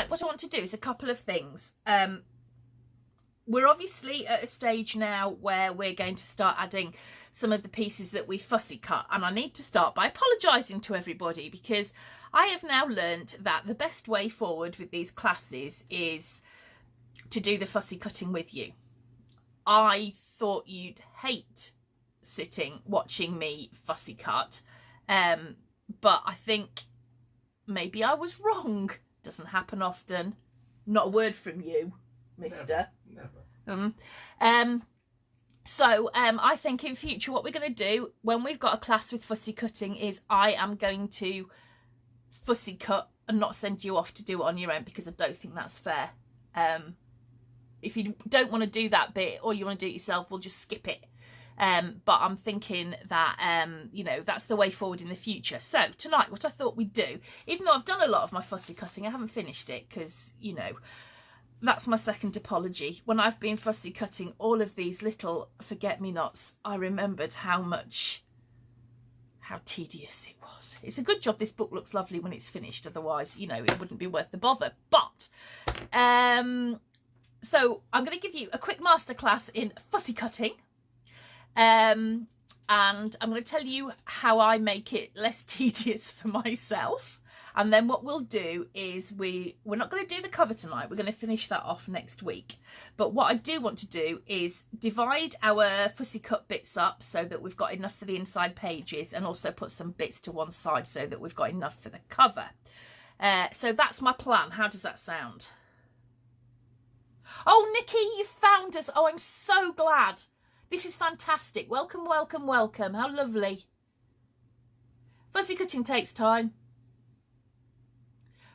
tonight what I want to do is a couple of things. We're obviously at a stage now where we're going to start adding some of the pieces that we fussy cut, and I need to start by apologising to everybody, because I have now learnt that the best way forward with these classes is to do the fussy cutting with you. I thought you'd hate sitting watching me fussy cut, but I think maybe I was wrong. Doesn't happen often. Not a word from you, mister. Never. So I think in future what we're going to do when we've got a class with fussy cutting is I am going to fussy cut and not send you off to do it on your own, because I don't think that's fair. If you don't want to do that bit or you want to do it yourself, we'll just skip it. But I'm thinking that, you know, that's the way forward in the future. So tonight, what I thought we'd do, even though I've done a lot of my fussy cutting, I haven't finished it because, you know, that's my second apology. When I've been fussy cutting all of these little forget-me-nots, I remembered how tedious it was. It's a good job this book looks lovely when it's finished. Otherwise, you know, it wouldn't be worth the bother. But, so I'm going to give you a quick masterclass in fussy cutting. And I'm going to tell you how I make it less tedious for myself. And then what we'll do is we're not going to do the cover tonight. We're going to finish that off next week. But what I do want to do is divide our fussy cut bits up so that we've got enough for the inside pages, and also put some bits to one side so that we've got enough for the cover. So that's my plan. How does that sound? Oh, Nikki, you found us. Oh, I'm so glad. This is fantastic. Welcome, welcome, welcome. How lovely. Fussy cutting takes time.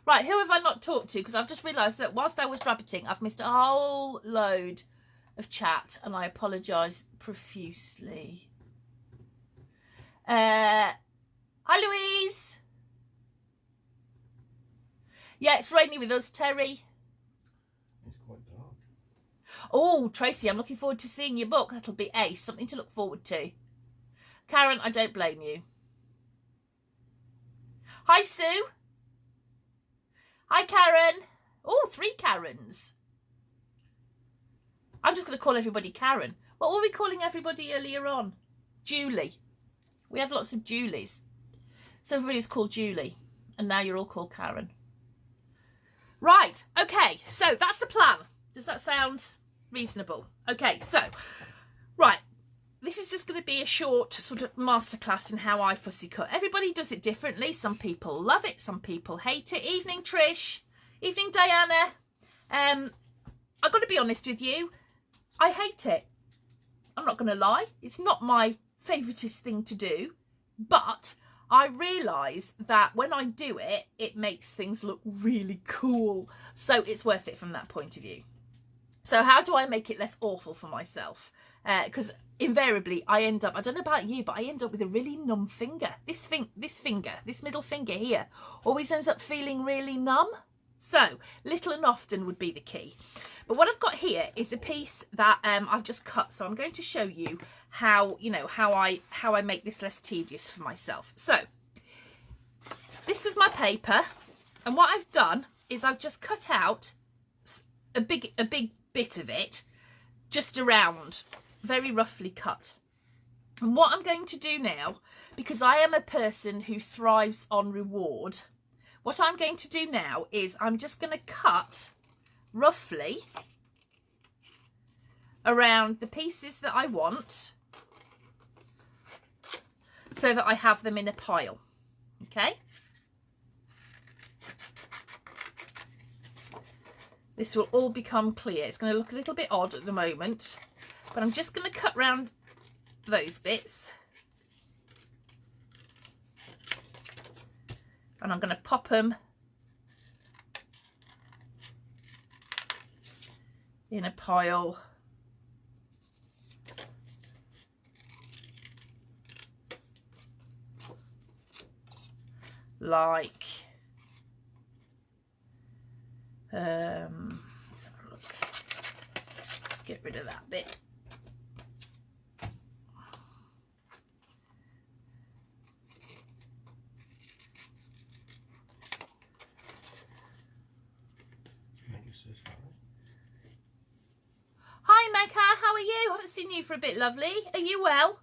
Right, who have I not talked to? Because I've just realised that whilst I was rabbiting, I've missed a whole load of chat, and I apologise profusely. Hi, Louise. Yeah, it's raining with us, Terry. It's quite dark. Oh, Tracy, I'm looking forward to seeing your book. That'll be ace. Something to look forward to. Karen, I don't blame you. Hi, Sue. Hi, Karen. Oh, 3 Karens. I'm just going to call everybody Karen. What were we calling everybody earlier on? Julie. We had lots of Julies. So everybody's called Julie. And now you're all called Karen. Right. Okay. So that's the plan. Does that sound reasonable? Okay. So, right. This is just going to be a short sort of masterclass in how I fussy cut. Everybody does it differently. Some people love it. Some people hate it. Evening, Trish. Evening, Diana. I've got to be honest with you. I hate it. I'm not going to lie. It's not my favouriteest thing to do. But I realise that when I do it, it makes things look really cool. So it's worth it from that point of view. So how do I make it less awful for myself? Because invariably I end up, I don't know about you, but I end up with a really numb finger. This middle finger here, always ends up feeling really numb. So little and often would be the key. But what I've got here is a piece that I've just cut. So I'm going to show you how, you know, how I make this less tedious for myself. So this was my paper, and what I've done is I've just cut out a big bit of it, just around, very roughly cut. And what I'm going to do now, because I am a person who thrives on reward, what I'm going to do now is I'm just going to cut roughly around the pieces that I want so that I have them in a pile. Okay? This will all become clear. It's going to look a little bit odd at the moment, but I'm just going to cut round those bits. And I'm going to pop them in a pile like let's have a look. Let's get rid of that bit. Hi Mecca, how are you? I haven't seen you for a bit, lovely. Are you well?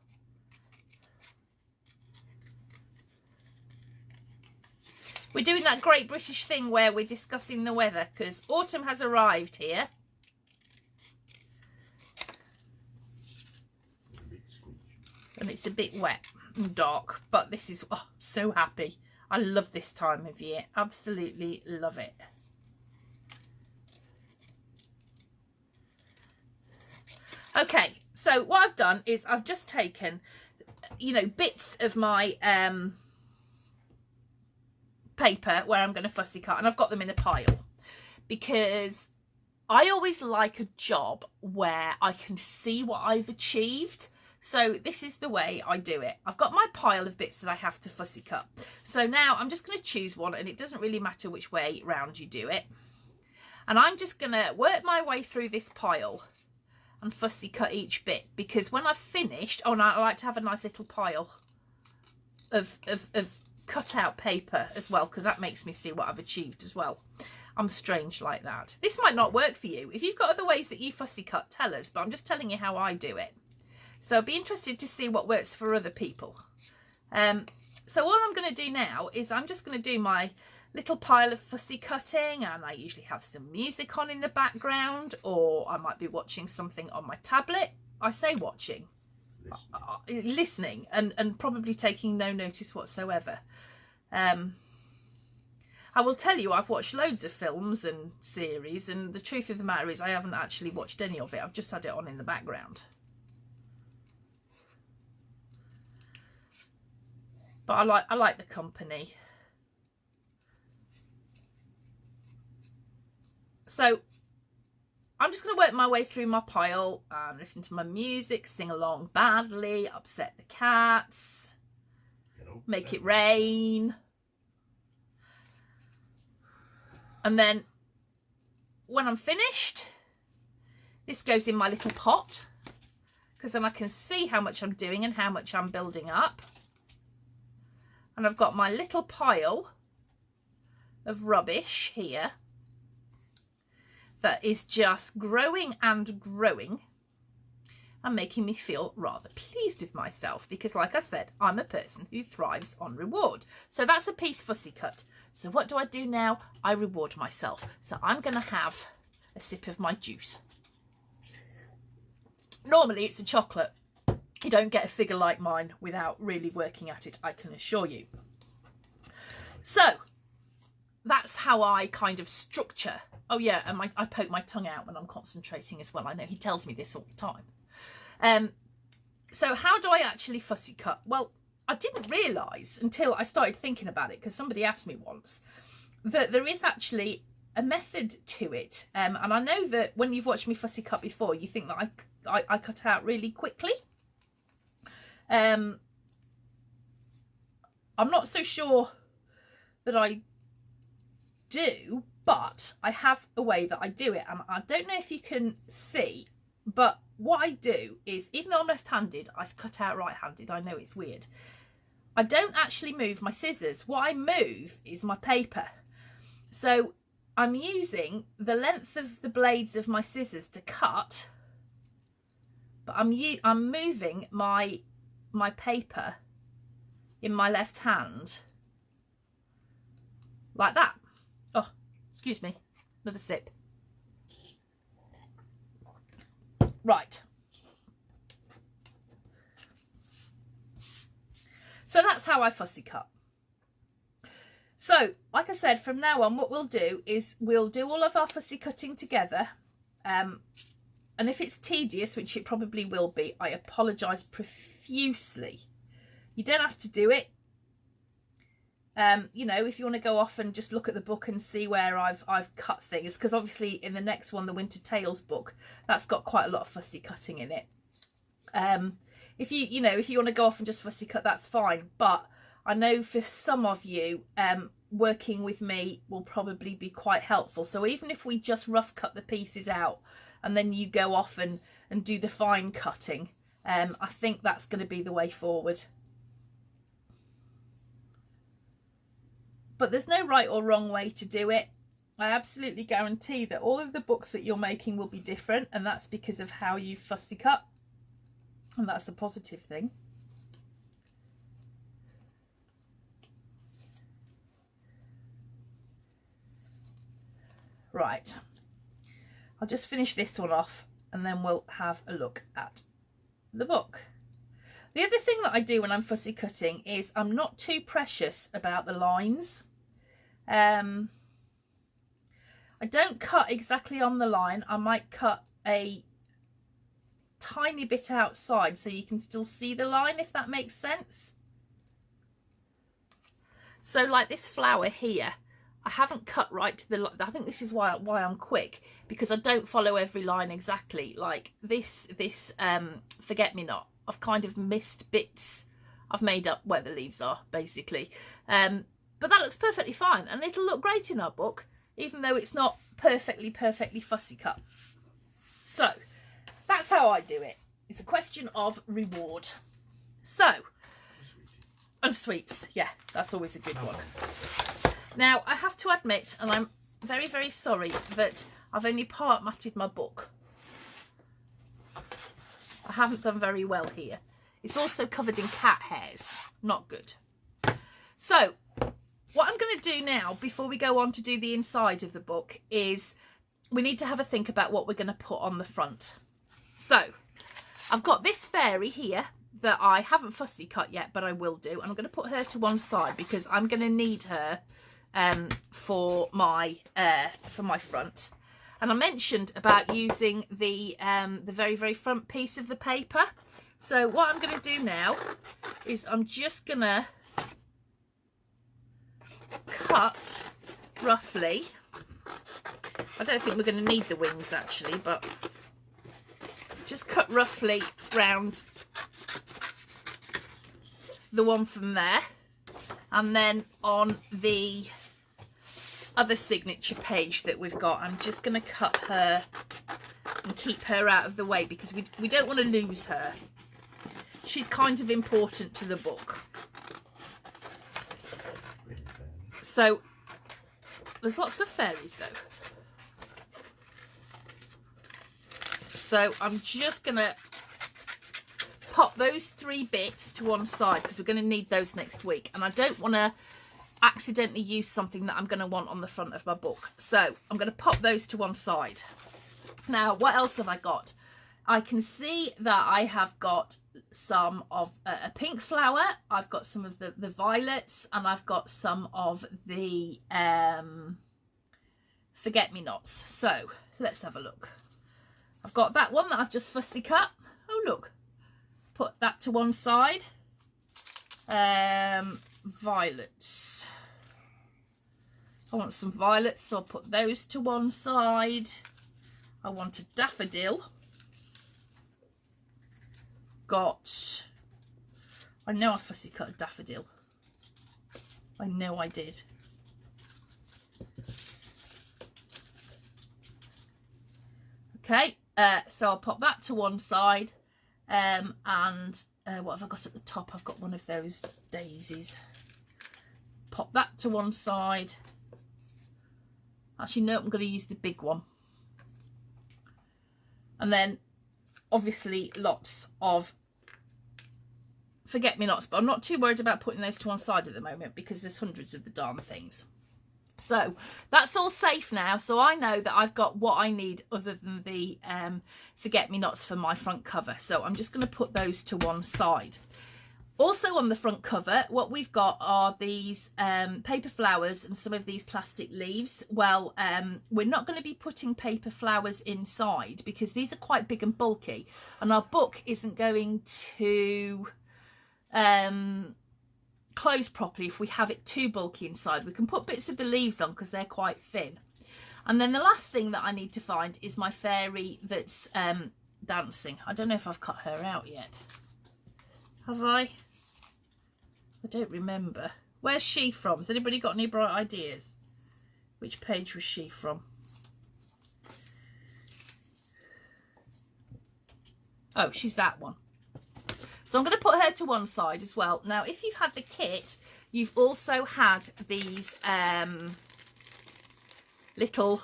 We're doing that great British thing where we're discussing the weather because autumn has arrived here. And it's a bit wet and dark, but this is, oh, I'm so happy. I love this time of year. Absolutely love it. Okay, so what I've done is I've just taken, you know, bits of my paper where I'm going to fussy cut, and I've got them in a pile because I always like a job where I can see what I've achieved. So this is the way I do it. I've got my pile of bits that I have to fussy cut. So now I'm just going to choose one, and it doesn't really matter which way round you do it. And I'm just going to work my way through this pile and fussy cut each bit, because when I've finished, oh, and I like to have a nice little pile of cut out paper as well, because that makes me see what I've achieved as well. I'm strange like that. This might not work for you. If you've got other ways that you fussy cut, tell us, but I'm just telling you how I do it. So I'll be interested to see what works for other people. So all I'm going to do now is I'm just going to do my little pile of fussy cutting, and I usually have some music on in the background, or I might be watching something on my tablet. I say watching, listening and probably taking no notice whatsoever. I will tell you, I've watched loads of films and series, and the truth of the matter is I haven't actually watched any of it. I've just had it on in the background. But I like the company. So I'm just going to work my way through my pile and listen to my music, sing along badly, upset the cats, make it rain. And then when I'm finished, this goes in my little pot, because then I can see how much I'm doing and how much I'm building up. And I've got my little pile of rubbish here that is just growing and growing and making me feel rather pleased with myself, because like I said, I'm a person who thrives on reward. So that's a piece fussy cut. So what do I do now? I reward myself. So I'm going to have a sip of my juice. Normally it's a chocolate. You don't get a figure like mine without really working at it, I can assure you. So that's how I kind of structure. Oh yeah, and I poke my tongue out when I'm concentrating as well. I know he tells me this all the time. So how do I actually fussy cut? Well, I didn't realise until I started thinking about it, because somebody asked me once, that there is actually a method to it. And I know that when you've watched me fussy cut before, you think that I cut out really quickly. I'm not so sure that I do, but I have a way that I do it, and I don't know if you can see, but what I do is, even though I'm left-handed, I cut out right-handed. I know it's weird. I don't actually move my scissors. What I move is my paper. So I'm using the length of the blades of my scissors to cut, but I'm moving my paper in my left hand like that. Oh, excuse me, another sip. Right, so that's how I fussy cut. So like I said, from now on what we'll do is we'll do all of our fussy cutting together, and if it's tedious, which it probably will be, I apologise profusely. You don't have to do it. You know, if you want to go off and just look at the book and see where I've cut things, because obviously in the next one, the Winter Tales book, that's got quite a lot of fussy cutting in it. If you want to go off and just fussy cut, that's fine. But I know for some of you, working with me will probably be quite helpful. So even if we just rough cut the pieces out and then you go off and do the fine cutting, I think that's going to be the way forward. But there's no right or wrong way to do it. I absolutely guarantee that all of the books that you're making will be different, and that's because of how you fussy cut, and that's a positive thing. Right, I'll just finish this one off and then we'll have a look at the book. The other thing that I do when I'm fussy cutting is I'm not too precious about the lines. I don't cut exactly on the line. I might cut a tiny bit outside so you can still see the line, if that makes sense. So like this flower here, I haven't cut right to the line. I think this is why I'm quick, because I don't follow every line exactly. Like this forget-me-not, I've kind of missed bits. I've made up where the leaves are, basically. But that looks perfectly fine, and it'll look great in our book, even though it's not perfectly fussy cut. So that's how I do it. It's a question of reward. So, and sweets, yeah, that's always a good one. Now, I have to admit, and I'm very, very sorry, that I've only part matted my book. I haven't done very well here. It's also covered in cat hairs. Not good. So, what I'm going to do now, before we go on to do the inside of the book, is we need to have a think about what we're going to put on the front. So, I've got this fairy here that I haven't fussy cut yet, but I will do. And I'm going to put her to one side because I'm going to need her for my front. And I mentioned about using the very, very front piece of the paper. So what I'm going to do now is I'm just going to cut roughly. I don't think we're going to need the wings actually, but just cut roughly round the one from there. And then on the other signature page that we've got, I'm just going to cut her and keep her out of the way because we don't want to lose her. She's kind of important to the book. So there's lots of fairies though. So I'm just going to pop those 3 bits to one side because we're going to need those next week. And I don't want to accidentally use something that I'm going to want on the front of my book. So I'm going to pop those to one side. Now, what else have I got? I can see that I have got some of a pink flower. I've got some of the violets, and I've got some of the forget-me-nots. So let's have a look. I've got that one that I've just fussy cut. Oh, look. Put that to one side. Violets. I want some violets, so I'll put those to one side. I want a daffodil. I know I fussy cut a daffodil. I know I did. Okay, so I'll pop that to one side. And what have I got at the top? I've got one of those daisies. Pop that to one side. Actually, no, I'm going to use the big one. And then, obviously, lots of forget-me-nots. But I'm not too worried about putting those to one side at the moment because there's hundreds of the darn things. So that's all safe now. So I know that I've got what I need other than the forget-me-nots for my front cover. So I'm just going to put those to one side. Also on the front cover, what we've got are these paper flowers and some of these plastic leaves. Well, we're not going to be putting paper flowers inside because these are quite big and bulky. And our book isn't going to close properly if we have it too bulky inside. We can put bits of the leaves on because they're quite thin. And then the last thing that I need to find is my fairy that's dancing. I don't know if I've cut her out yet. Have I? I don't remember. Where's she from? Has anybody got any bright ideas? Which page was she from? Oh, she's that one. So I'm going to put her to one side as well. Now, if you've had the kit, you've also had these little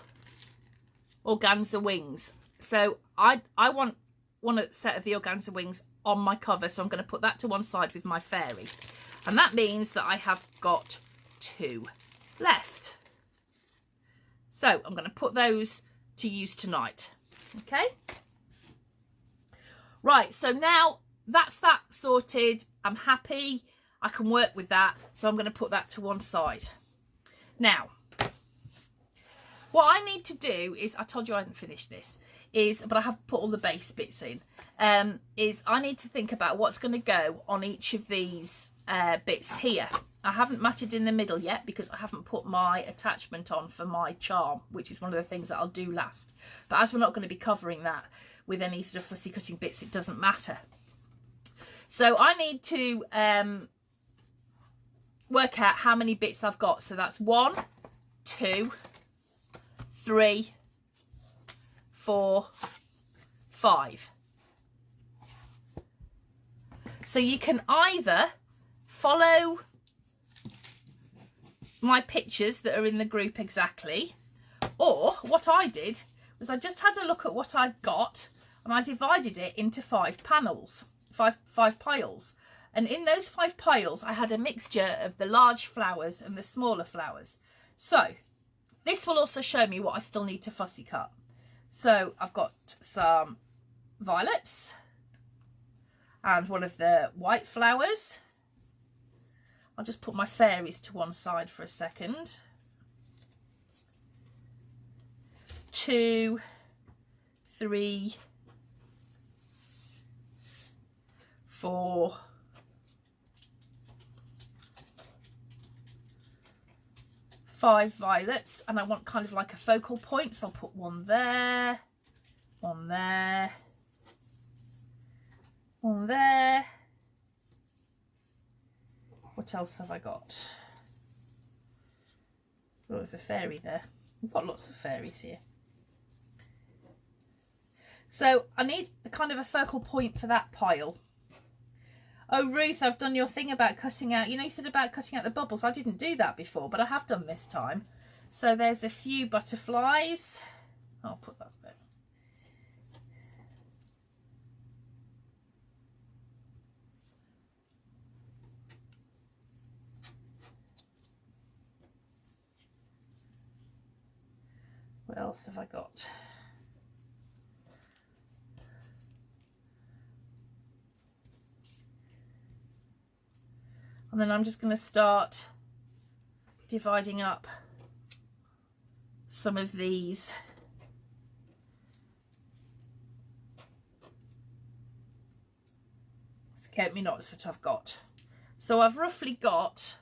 organza wings. So I want a set of the organza wings on my cover, so I'm going to put that to one side with my fairy, and that means that I have got 2 left. So I'm going to put those to use tonight. Okay, right, so now that's that sorted. I'm happy, I can work with that, so I'm going to put that to one side. Now what I need to do is, I told you I hadn't finished this, but I have put all the base bits in, is I need to think about what's going to go on each of these bits here. I haven't matted in the middle yet because I haven't put my attachment on for my charm, which is one of the things that I'll do last. But as we're not going to be covering that with any sort of fussy cutting bits, it doesn't matter. So I need to work out how many bits I've got. So that's 1, 2, 3, 4, 5. So you can either follow my pictures that are in the group exactly, or what I did was I just had a look at what I'd got and I divided it into 5 panels, five piles, and in those 5 piles I had a mixture of the large flowers and the smaller flowers. So this will also show me what I still need to fussy cut. So I've got some violets and one of the white flowers. I'll just put my fairies to one side for a second. 2, 3, 4, 5 violets, and I want kind of like a focal point, so I'll put one there, one there, one there. What else have I got? Oh, there's a fairy there. We've got lots of fairies here. So I need a kind of a focal point for that pile. Oh, Ruth, I've done your thing about cutting out, you know, you said about cutting out the bubbles. I didn't do that before, but I have done this time. So there's a few butterflies. I'll put that there. What else have I got? And then I'm just going to start dividing up some of these. Forget-me-nots that I've got. So I've roughly got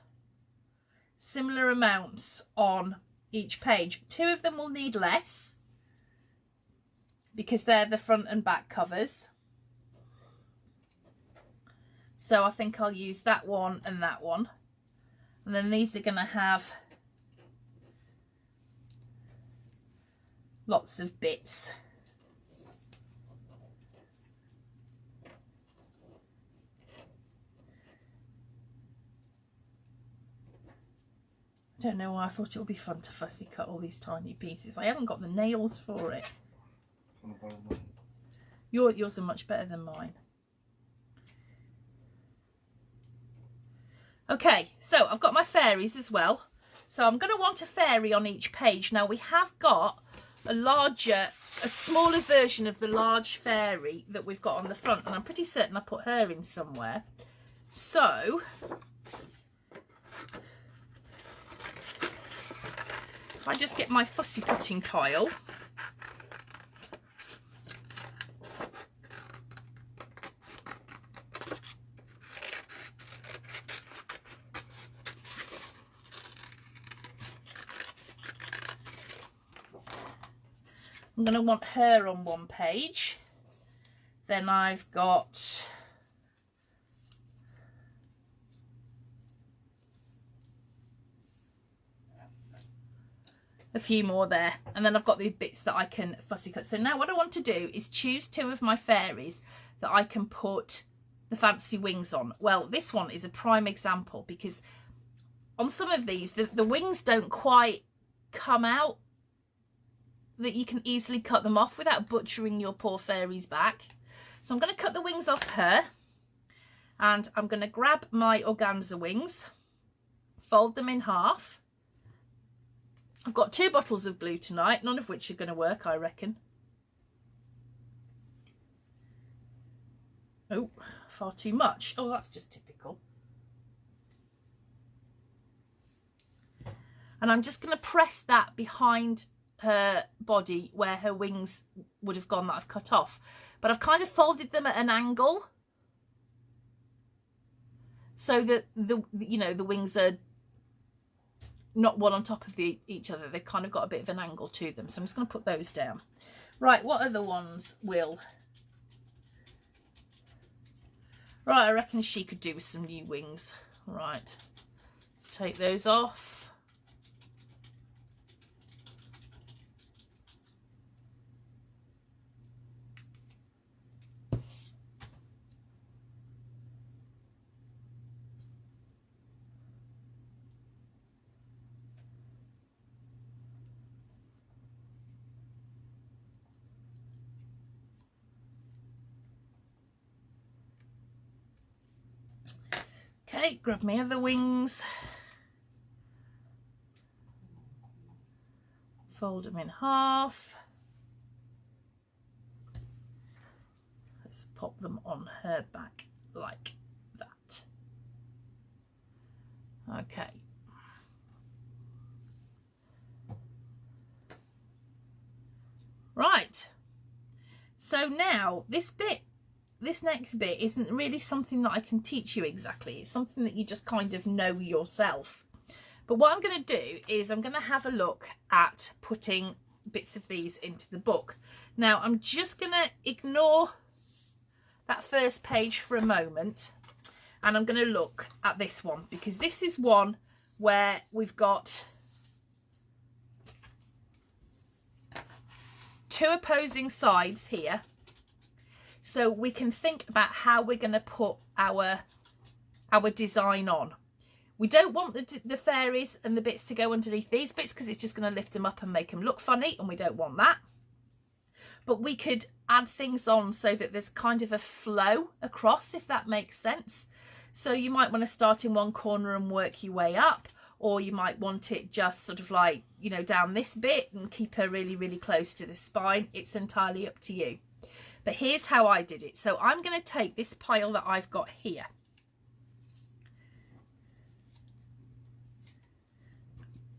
similar amounts on each page. 2 of them will need less because they're the front and back covers. So I think I'll use that one and that one. And then these are going to have lots of bits. I don't know why I thought it would be fun to fussy cut all these tiny pieces. I haven't got the nails for it. Yours are much better than mine. Okay, so I've got my fairies as well. So I'm going to want a fairy on each page. Now we have got a smaller version of the large fairy that we've got on the front, and I'm pretty certain I put her in somewhere. So if I just get my fussy cutting pile. I'm going to want her on one page. Then I've got a few more there, and then I've got the bits that I can fussy cut. So now what I want to do is choose 2 of my fairies that I can put the fancy wings on. Well, this one is a prime example because on some of these the wings don't quite come out that you can easily cut them off without butchering your poor fairy's back. So I'm going to cut the wings off her, and I'm going to grab my organza wings, fold them in half. I've got 2 bottles of glue tonight, none of which are going to work, I reckon. Oh, far too much. Oh, that's just typical. And I'm just going to press that behind her body where her wings would have gone that I've cut off. But I've kind of folded them at an angle so that the wings are not one on top of each other. They've kind of got a bit of an angle to them. So I'm just going to put those down. Right, what other ones will... Right, I reckon she could do with some new wings. Right, let's take those off. Okay, grab my other wings, fold them in half. Let's pop them on her back like that. Okay. Right. So now this next bit isn't really something that I can teach you exactly. It's something that you just kind of know yourself. But what I'm going to do is I'm going to have a look at putting bits of these into the book. Now I'm just going to ignore that first page for a moment, and I'm going to look at this one, because this is one where we've got 2 opposing sides here. So we can think about how we're going to put our design on. We don't want the fairies and the bits to go underneath these bits, because it's just going to lift them up and make them look funny, and we don't want that. But we could add things on so that there's kind of a flow across, if that makes sense. So you might want to start in one corner and work your way up, or you might want it just sort of like, you know, down this bit and keep her really, really close to the spine. It's entirely up to you. But here's how I did it. So I'm going to take this pile that I've got here.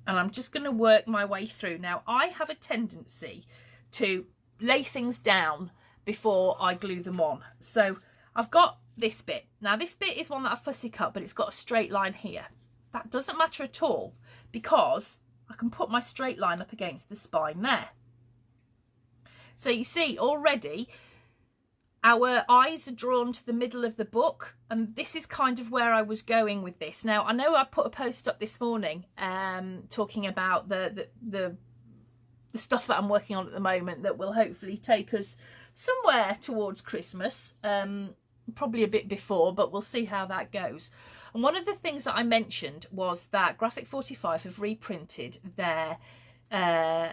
And I'm just going to work my way through. Now, I have a tendency to lay things down before I glue them on. So I've got this bit. Now, this bit is one that I've fussy cut, but it's got a straight line here. That doesn't matter at all, because I can put my straight line up against the spine there. So you see already our eyes are drawn to the middle of the book, and this is kind of where I was going with this. Now, I know I put a post up this morning talking about the stuff that I'm working on at the moment that will hopefully take us somewhere towards Christmas, probably a bit before, but we'll see how that goes. And one of the things that I mentioned was that Graphic 45 have reprinted their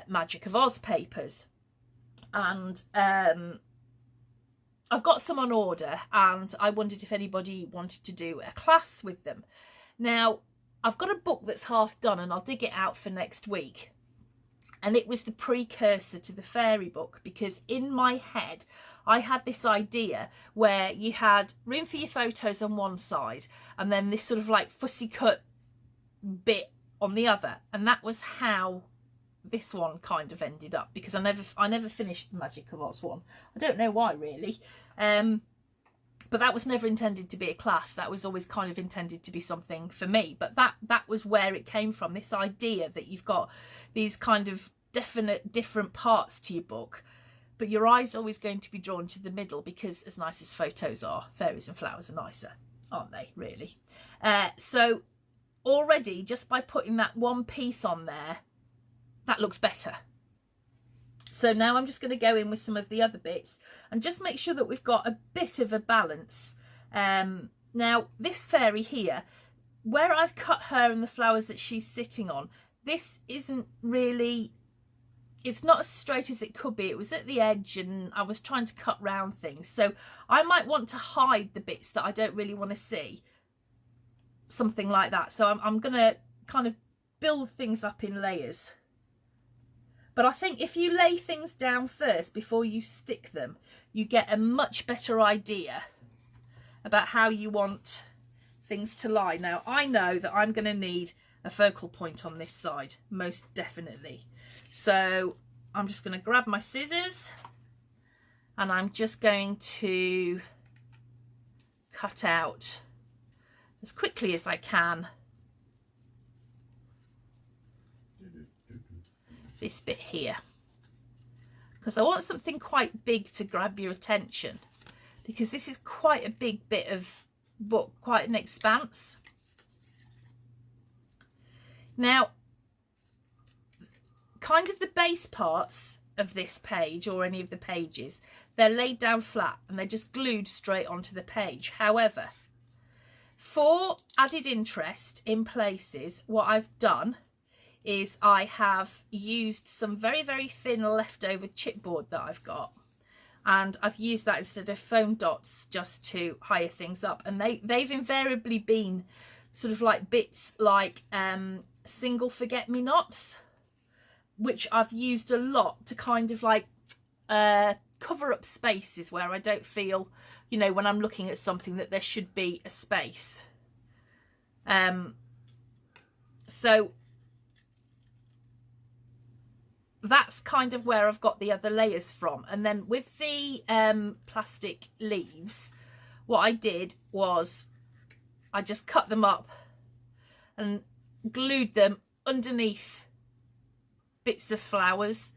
Magic of Oz papers, and I've got some on order, and I wondered if anybody wanted to do a class with them. Now, I've got a book that's half done, and I'll dig it out for next week. And it was the precursor to the fairy book, because in my head, I had this idea where you had room for your photos on one side, and then this sort of like fussy cut bit on the other. And that was how this one kind of ended up, because I never finished the Magic of Oz one. I don't know why, really, but that was never intended to be a class. That was always kind of intended to be something for me. But that was where it came from, this idea that you've got these kind of definite different parts to your book, but your eye's always going to be drawn to the middle, because as nice as photos are, fairies and flowers are nicer, aren't they, really? So already, just by putting that one piece on there, that looks better. So now I'm just going to go in with some of the other bits and just make sure that we've got a bit of a balance. Now, this fairy here, where I've cut her and the flowers that she's sitting on, this isn't really it's not as straight as it could be. It was at the edge and I was trying to cut round things. So I might want to hide the bits that I don't really want to see. Something like that. So I'm going to kind of build things up in layers. But I think if you lay things down first before you stick them, you get a much better idea about how you want things to lie. Now, I know that I'm going to need a focal point on this side, most definitely. So I'm just going to grab my scissors and I'm just going to cut out as quickly as I can this bit here, because I want something quite big to grab your attention, because this is quite a big bit of book, quite an expanse. Now, kind of the base parts of this page, or any of the pages, they're laid down flat and they're just glued straight onto the page. However, for added interest in places, what I've done is I have used some very, very thin leftover chipboard that I've got, and I've used that instead of foam dots just to higher things up, and they've invariably been sort of like bits like single forget-me-nots, which I've used a lot to kind of like cover up spaces where I don't feel, you know, when I'm looking at something, that there should be a space. So that's kind of where I've got the other layers from. And then with the plastic leaves, what I did was I just cut them up and glued them underneath bits of flowers,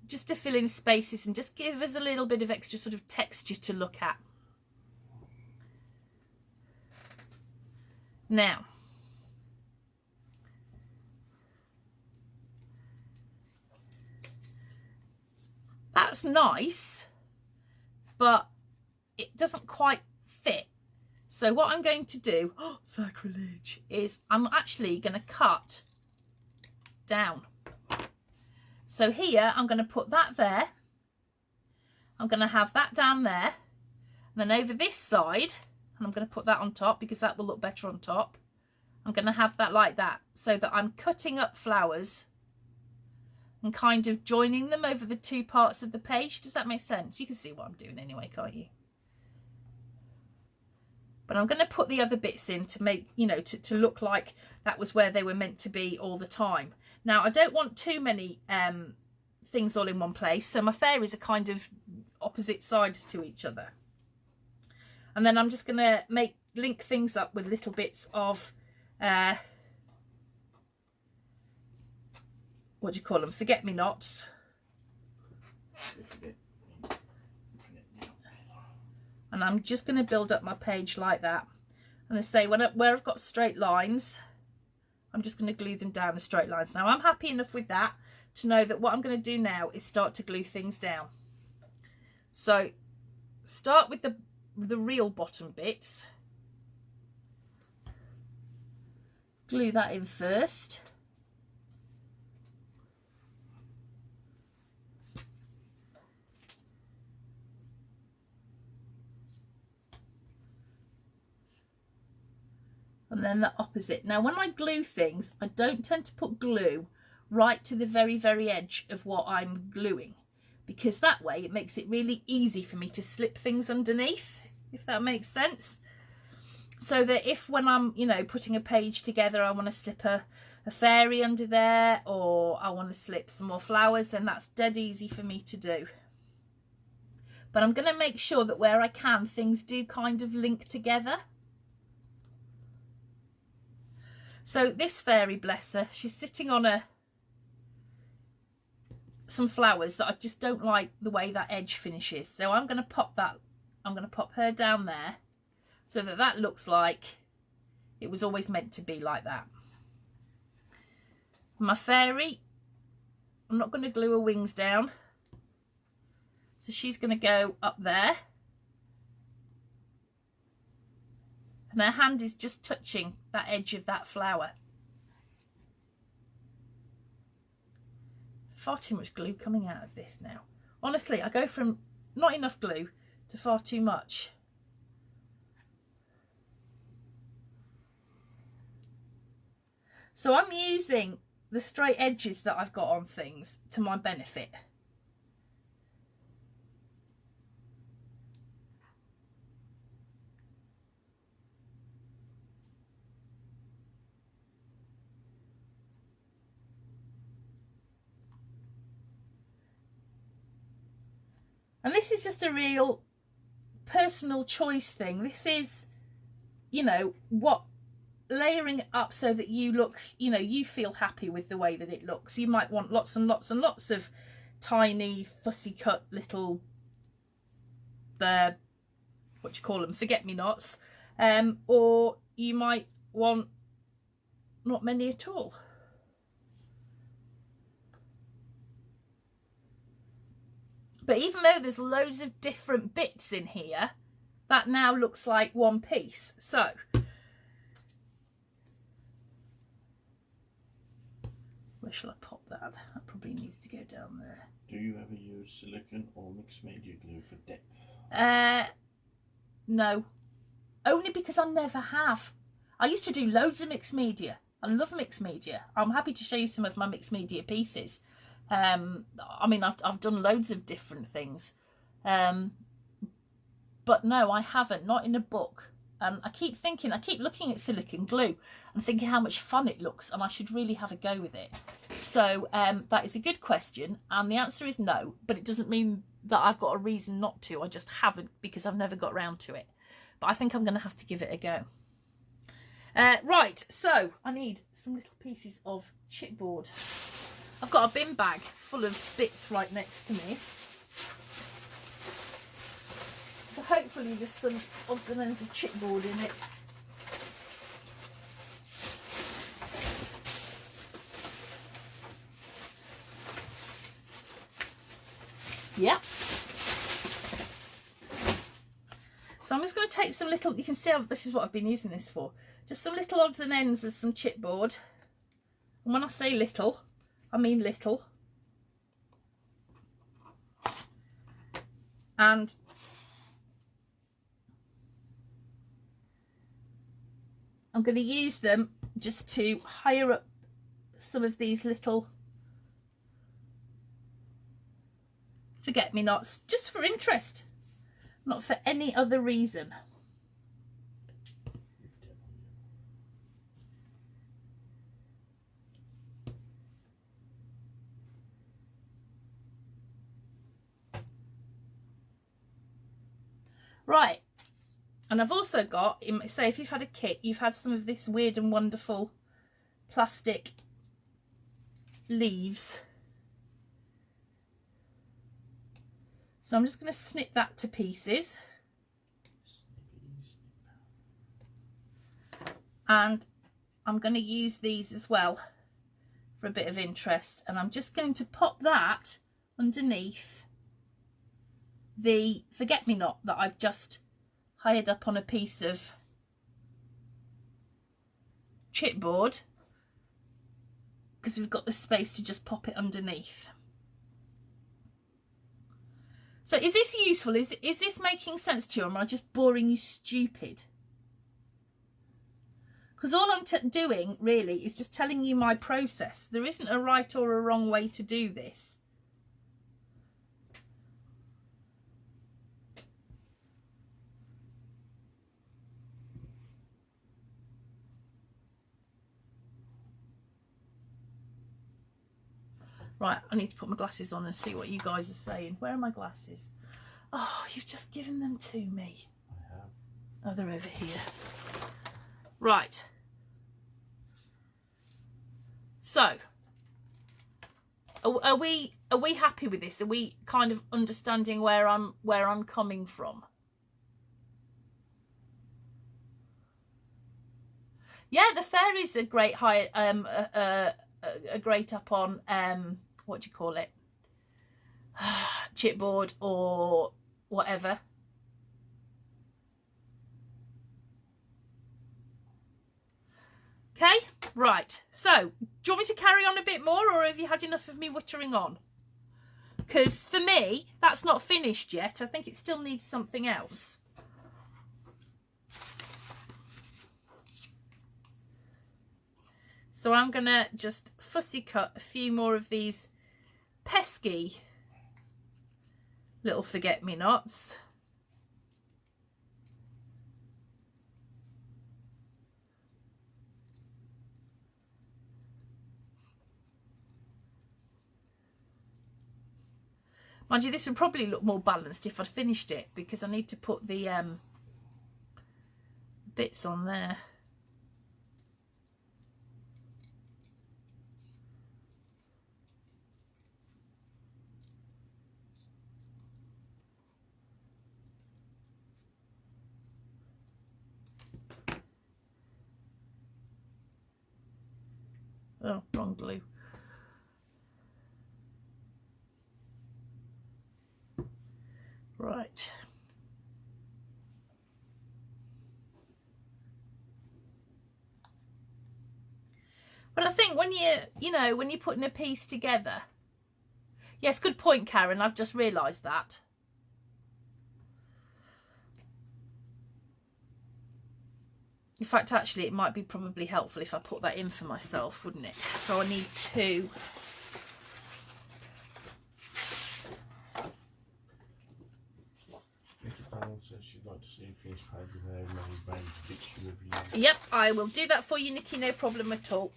just to fill in spaces and just give us a little bit of extra sort of texture to look at. Now, that's nice, but it doesn't quite fit. So what I'm going to do, sacrilege, is I'm actually going to cut down. So here I'm going to put that there. I'm going to have that down there. And then over this side, and I'm going to put that on top because that will look better on top. I'm going to have that like that, so that I'm cutting up flowers and kind of joining them over the two parts of the page. Does that make sense? You can see what I'm doing anyway, can't you? But I'm going to put the other bits in to make, you know, to look like that was where they were meant to be all the time. Now, I don't want too many things all in one place, so my fairies are kind of opposite sides to each other. And then I'm just going to link things up with little bits of, what do you call them? Forget-me-nots. And I'm just going to build up my page like that. And I say, where I've got straight lines, I'm just going to glue them down the straight lines. Now, I'm happy enough with that to know that what I'm going to do now is start to glue things down. So, start with the real bottom bits. Glue that in first. And then the opposite. Now, when I glue things, I don't tend to put glue right to the very, very edge of what I'm gluing, because that way it makes it really easy for me to slip things underneath, if that makes sense. So that if when I'm, you know, putting a page together, I want to slip a fairy under there, or I want to slip some more flowers, then that's dead easy for me to do. But I'm going to make sure that where I can, things do kind of link together. So this fairy, bless her, she's sitting on some flowers that I just don't like the way that edge finishes. So I'm going to pop her down there, so that that looks like it was always meant to be like that. My fairy, I'm not going to glue her wings down. So she's going to go up there. And her hand is just touching that edge of that flower. far too much glue coming out of this now. Honestly, I go from not enough glue to far too much. So I'm using the straight edges that I've got on things to my benefit. And this is just a real personal choice thing. This is, you know, what layering it up so that you look, you know, you feel happy with the way that it looks. You might want lots and lots and lots of tiny fussy cut little what do you call them, forget-me-nots, or you might want not many at all. But even though there's loads of different bits in here, that now looks like one piece. So where shall I pop that? That probably needs to go down there. Do you ever use silicone or mixed media glue for depth? No. Only because I never have. I used to do loads of mixed media. I love mixed media. I'm happy to show you some of my mixed media pieces. I mean, I've done loads of different things. But no, I haven't. Not in a book. I keep looking at silicone glue and thinking how much fun it looks, and I should really have a go with it. So that is a good question, and the answer is no, but it doesn't mean that I've got a reason not to. I just haven't, because I've never got round to it. But I think I'm going to have to give it a go. Right, so I need some little pieces of chipboard. I've got a bin bag full of bits right next to me. So hopefully there's some odds and ends of chipboard in it. Yeah. So I'm just going to take some little, you can see this is what I've been using this for. Just some little odds and ends of some chipboard. And when I say little, I mean little. And I'm going to use them just to higher up some of these little forget-me-nots, just for interest, not for any other reason. Right, and I've also got, say if you've had a kit, you've had some of this weird and wonderful plastic leaves. So I'm just going to snip that to pieces. And I'm going to use these as well for a bit of interest. And I'm just going to pop that underneath the forget-me-not that I've just hired up on a piece of chipboard, because we've got the space to just pop it underneath. So is this useful? Is this making sense to you, or am I just boring you stupid? Because all I'm doing really is just telling you my process. There isn't a right or a wrong way to do this. Right, I need to put my glasses on and see what you guys are saying. Where are my glasses? Oh, you've just given them to me. I have. Oh, they're over here. Right. So, are we happy with this? Are we kind of understanding where I'm coming from? Yeah, the fairies are great. A great up on what do you call it, chipboard or whatever. Okay, right, so Do you want me to carry on a bit more, or have you had enough of me wittering on? Because for me, that's not finished yet. I think it still needs something else. So I'm going to just fussy cut a few more of these pesky little forget-me-nots. Mind you, this would probably look more balanced if I'd finished it, because I need to put the bits on there. Oh, wrong glue. Right. But I think when when you're putting a piece together, yes, good point, Karen. I've just realised that. In fact, actually, it might be probably helpful if I put that in for myself, wouldn't it? So I need two. Says she'd like to see a finished page with her many range bits she reviewed. Yep, I will do that for you, Nikki, no problem at all.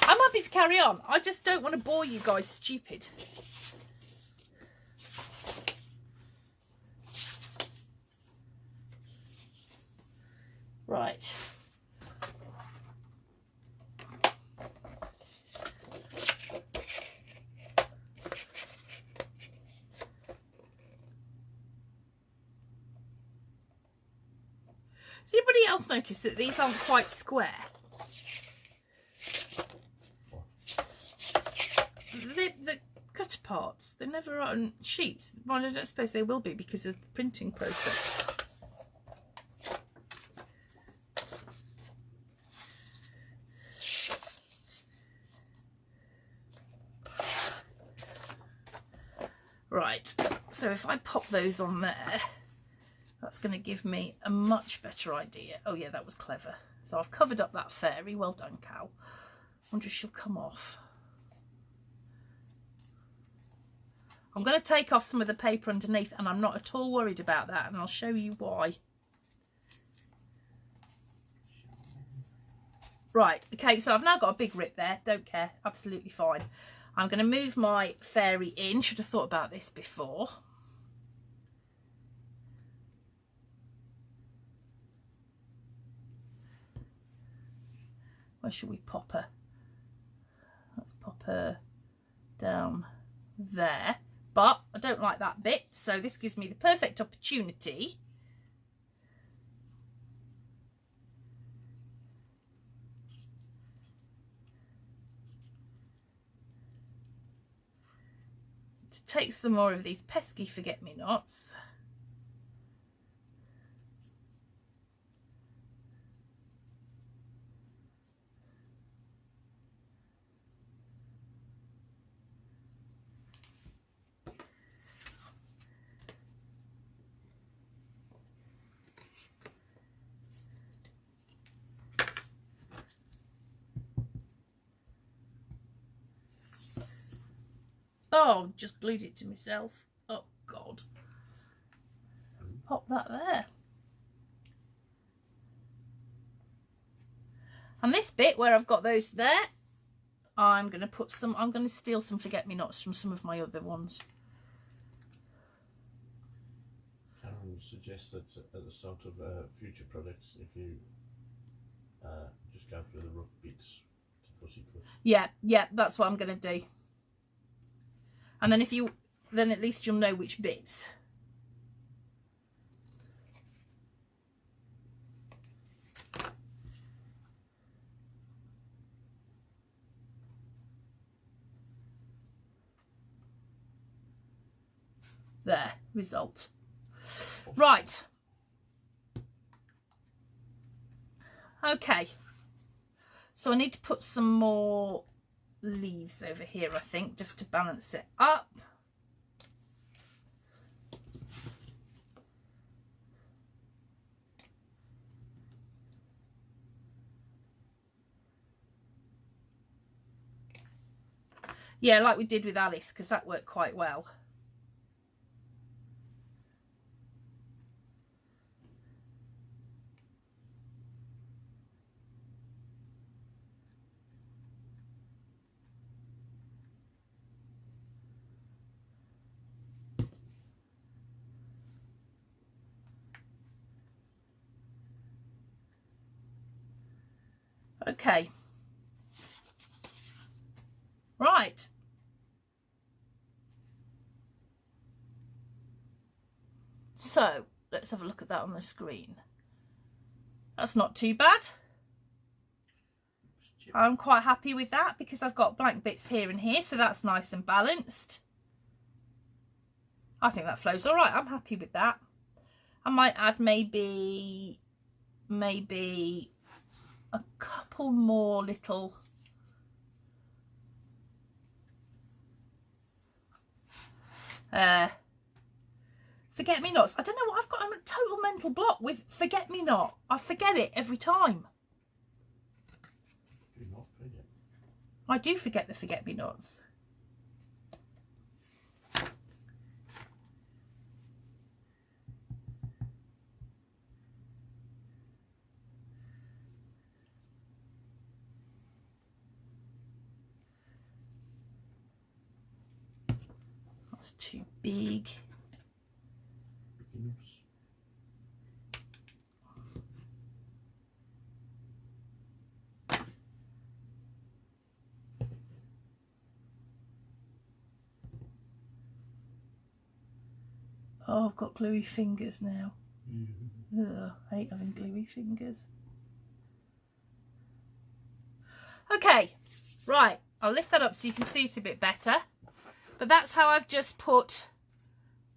I'm happy to carry on. I just don't want to bore you guys stupid. Right. Does anybody else notice that these aren't quite square? The cutter parts, they never are on sheets. Well, I don't suppose they will be because of the printing process. Right, so if I pop those on there, that's going to give me a much better idea. Oh yeah, that was clever. So I've covered up that fairy. Well done, Cal. Wonder if she'll come off. I'm going to take off some of the paper underneath, and I'm not at all worried about that, and I'll show you why. Right, okay, so I've now got a big rip there. Don't care, absolutely fine. I'm going to move my fairy in. Should have thought about this before. Where should we pop her? Let's pop her down there. But I don't like that bit, so this gives me the perfect opportunity to take some more of these pesky forget-me-nots. Oh, just glued it to myself. Oh, God. Pop that there. And this bit where I've got those there, I'm going to put some, I'm going to steal some forget-me-nots from some of my other ones. Karen suggests that at the start of future projects, if you just go through the rough bits to fussy cut. Yeah, that's what I'm going to do. And then then at least you'll know which bits. There, result. Right. So I need to put some more leaves over here, I think, just to balance it up. Yeah, like we did with Alice, because that worked quite well. Okay. Right. So let's have a look at that on the screen. That's not too bad. I'm quite happy with that because I've got blank bits here and here, so that's nice and balanced. I think that flows all right. I'm happy with that. I might add maybe a couple more little forget-me-nots. I don't know what I've got. I'm a total mental block with forget-me-not. I forget it every time. Do not forget. I do forget the forget-me-nots. That's too big. Oh, I've got gluey fingers now. Ugh, I hate having gluey fingers. Okay, right, I'll lift that up so you can see it a bit better. But that's how I've just put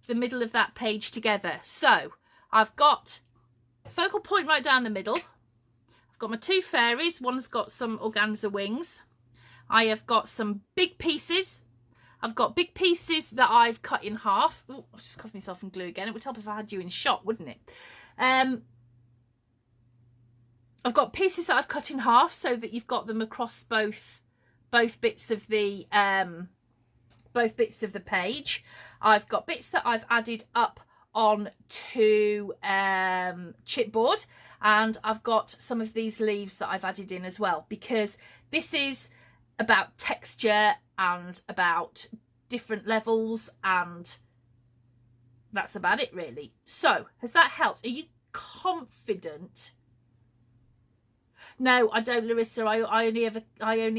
the middle of that page together. So I've got a focal point right down the middle. I've got my two fairies. One's got some organza wings. I have got some big pieces. I've got big pieces that I've cut in half. Oh, I've just covered myself in glue again. It would help if I had you in shot, wouldn't it? I've got pieces that I've cut in half so that you've got them across both bits of the page. I've got bits that I've added up onto chipboard, and I've got some of these leaves that I've added in as well, because this is about texture and about different levels, and that's about it really. So has that helped? Are you confident? No, I don't, Larissa. I only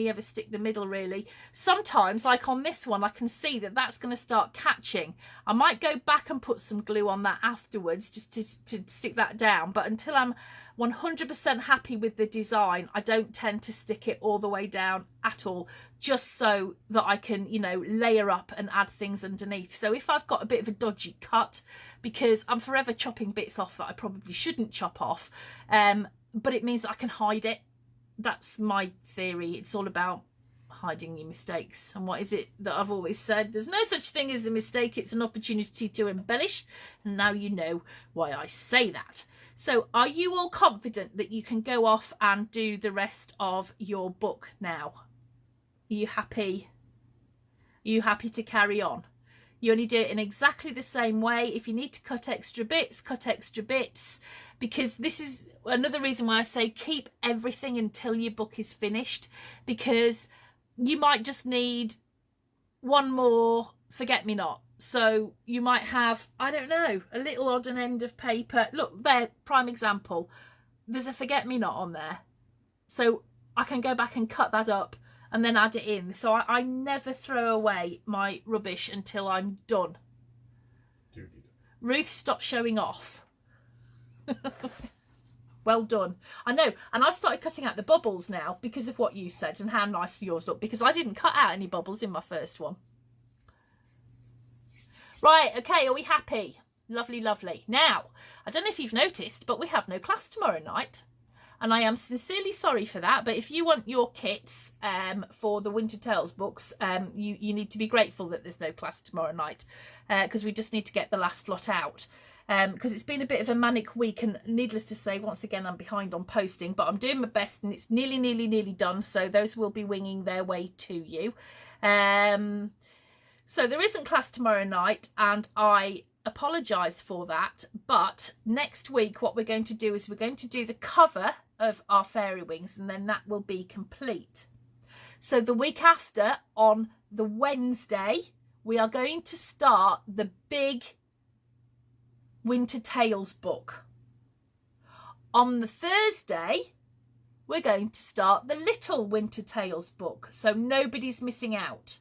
ever stick the middle really. Sometimes, like on this one, I can see that that's going to start catching. I might go back and put some glue on that afterwards just to stick that down. But until I'm 100% happy with the design, I don't tend to stick it all the way down at all, just so that I can, you know, layer up and add things underneath. So if I've got a bit of a dodgy cut, because I'm forever chopping bits off that I probably shouldn't chop off, but it means that I can hide it. That's my theory. It's all about hiding your mistakes. And what is it that I've always said? There's no such thing as a mistake. It's an opportunity to embellish. And now you know why I say that. So are you all confident that you can go off and do the rest of your book now? Are you happy? Are you happy to carry on? You only do it in exactly the same way. If you need to cut extra bits, because this is another reason why I say keep everything until your book is finished, because you might just need one more forget-me-not. So you might have, I don't know, a little odd an end of paper. Look, there, prime example. There's a forget-me-not on there. So I can go back and cut that up and then add it in. So I never throw away my rubbish until I'm done. Ruth, stop showing off. Well done. I know. And I've started cutting out the bubbles now because of what you said and how nice yours look, because I didn't cut out any bubbles in my first one. Right, okay, are we happy? Lovely, lovely. Now, I don't know if you've noticed, but we have no class tomorrow night. and I am sincerely sorry for that. But if you want your kits for the Winter Tales books, you need to be grateful that there's no class tomorrow night, because we just need to get the last lot out. Because it's been a bit of a manic week, and needless to say, once again, I'm behind on posting, but I'm doing my best, and it's nearly done, so those will be winging their way to you. So there isn't class tomorrow night, and I apologise for that, but next week what we're going to do is we're going to do the cover of our Fairy Wings, and then that will be complete. So the week after, on the Wednesday, we are going to start the big Winter Tales book. On the Thursday, we're going to start the little Winter Tales book, so nobody's missing out.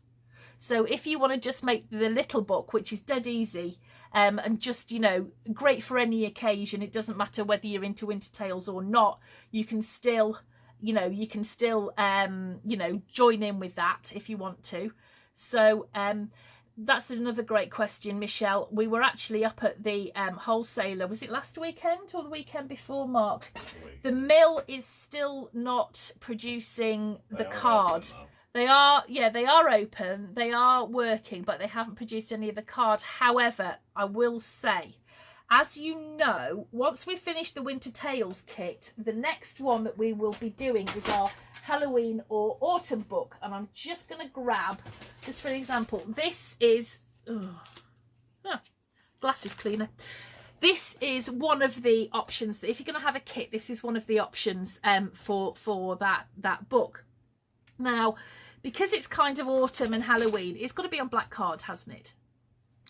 So if you want to just make the little book, which is dead easy, and just, you know, great for any occasion, it doesn't matter whether you're into Winter Tales or not, you can still, you know, join in with that if you want to. So that's another great question, Michelle. We were actually up at the wholesaler, was it last weekend or the weekend before, Mark? The mill is still not producing the card. They are, yeah, they are open, they are working, but they haven't produced any of the card. However, I will say, as you know, once we finish the Winter Tales kit, the next one that we will be doing is our Halloween or Autumn book. And I'm just going to grab, just for an example, this is, glasses cleaner. This is one of the options. If you're going to have a kit, this is one of the options for that book. Now, because it's kind of autumn and Halloween, it's got to be on black card, hasn't it?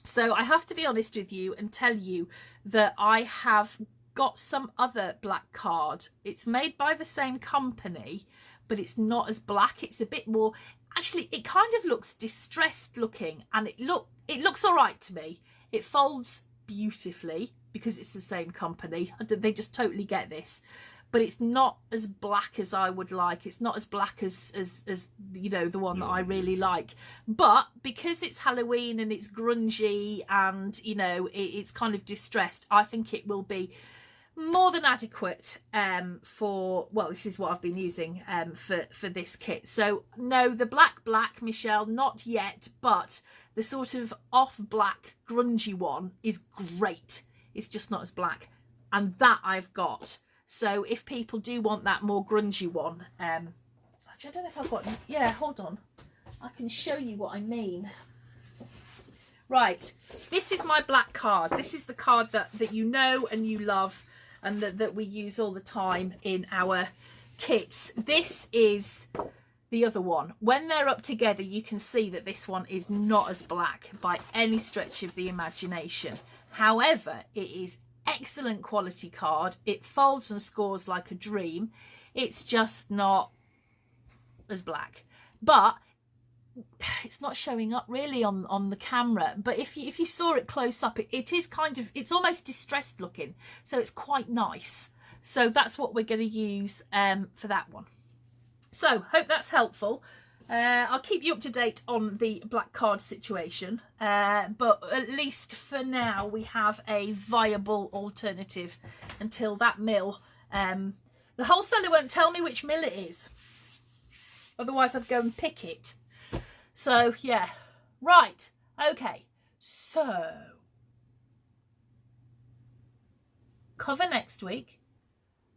So I have to be honest with you and tell you that I have got some other black card. It's made by the same company, but it's not as black. It's a bit more, actually, it kind of looks distressed looking, and it looks all right to me. It folds beautifully because it's the same company. They just totally get this. But it's not as black as I would like. It's not as black as you know, the one that I really like. But because it's Halloween and it's grungy and, you know, it's kind of distressed, I think it will be more than adequate for, well, this is what I've been using for this kit. So no, the black, Michelle, not yet, but the sort of off black grungy one is great. It's just not as black, and that I've got. So if people do want that more grungy one, actually I don't know if I've got, yeah, hold on, I can show you what I mean. Right, this is my black card. This is the card that you know and you love, and that we use all the time in our kits. This is the other one. When they're up together, you can see that this one is not as black by any stretch of the imagination. However, it is excellent quality card. It folds and scores like a dream. It's just not as black, but it's not showing up really on the camera. But if you saw it close up, it is kind of, it's almost distressed looking, so it's quite nice. So that's what we're going to use for that one. So hope that's helpful. I'll keep you up to date on the black card situation, but at least for now we have a viable alternative until that mill. The wholesaler won't tell me which mill it is, otherwise I'd go and pick it. So yeah, right, okay, so cover next week,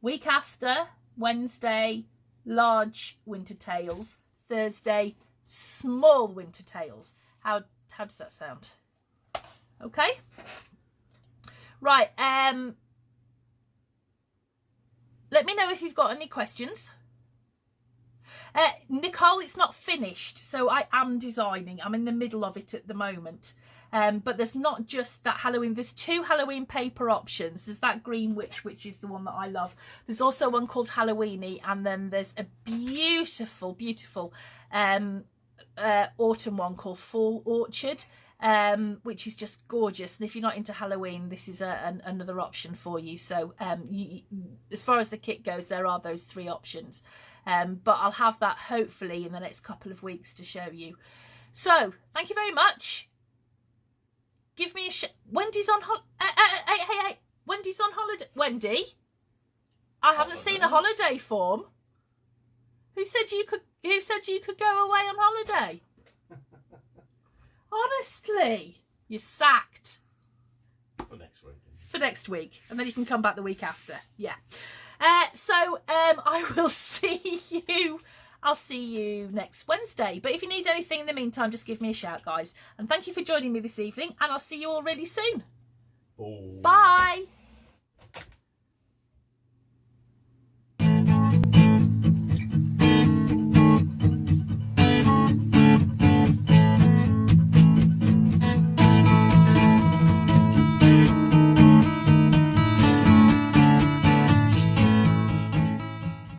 week after, Wednesday, large Winter Tales, Thursday, small Winter Tales. How does that sound? Okay. Right. Let me know if you've got any questions. Nicole, it's not finished, so I am designing. I'm in the middle of it at the moment. But there's not just that Halloween. There's 2 Halloween paper options. There's that Green Witch, which is the one that I love. There's also one called Halloweeny, and then there's a beautiful, beautiful autumn one called Fall Orchard, which is just gorgeous. And if you're not into Halloween, this is another option for you. So as far as the kit goes, there are those 3 options. But I'll have that hopefully in the next couple of weeks to show you. So thank you very much. Give me a Wendy's on hey, Wendy's on holiday. Wendy, I haven't seen a holiday form. Who said you could go away on holiday? Honestly, you're sacked. For next week. For next week, and then you can come back the week after. Yeah. I will see you. I'll see you next Wednesday. But if you need anything in the meantime, just give me a shout, guys. And thank you for joining me this evening, and I'll see you all really soon. Oh. Bye.